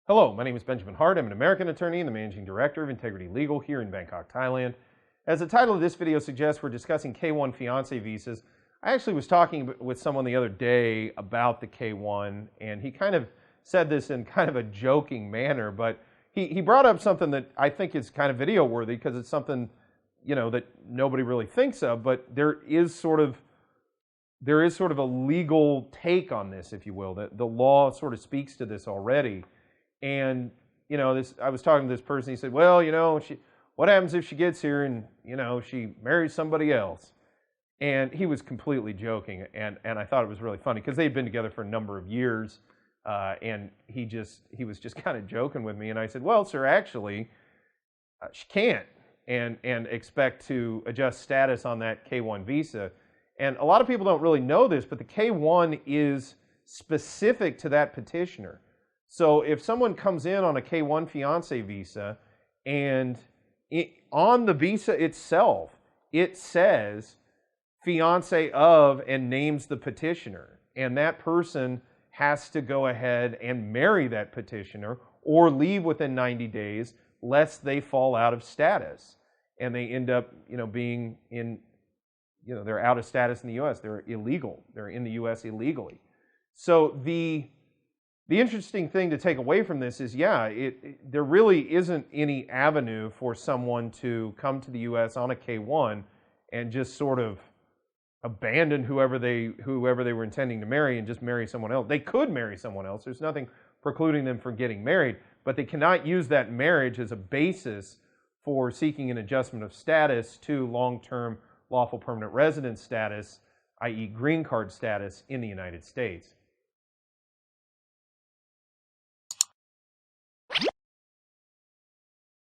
Hello, my name is Benjamin Hart. I'm an American attorney and the managing director of Integrity Legal here in Bangkok, Thailand. As the title of this video suggests, we're discussing K-1 fiancé visas. I actually was talking with someone the other day about the K-1, and he kind of said this in kind of a joking manner, but he brought up something that I think is kind of video worthy because it's something, that nobody really thinks of, but there is sort of a legal take on this, if you will. The law sort of speaks to this already. And, I was talking to this person, he said, well, what happens if she gets here and, she marries somebody else? And he was completely joking, and I thought it was really funny because they'd been together for a number of years, and he was just kind of joking with me. And I said, well, sir, actually, she can't and expect to adjust status on that K-1 visa. And a lot of people don't really know this, but the K-1 is specific to that petitioner. So if someone comes in on a K-1 fiancé visa and on the visa itself, it says fiancé of and names the petitioner. And that person has to go ahead and marry that petitioner or leave within 90 days lest they fall out of status. And they end up, being in, they're out of status in the U.S. They're illegal. They're in the U.S. illegally. So the interesting thing to take away from this is, there really isn't any avenue for someone to come to the U.S. on a K-1 and just sort of abandon whoever they were intending to marry and just marry someone else. They could marry someone else. There's nothing precluding them from getting married, but they cannot use that marriage as a basis for seeking an adjustment of status to long-term lawful permanent resident status, i.e. green card status in the United States.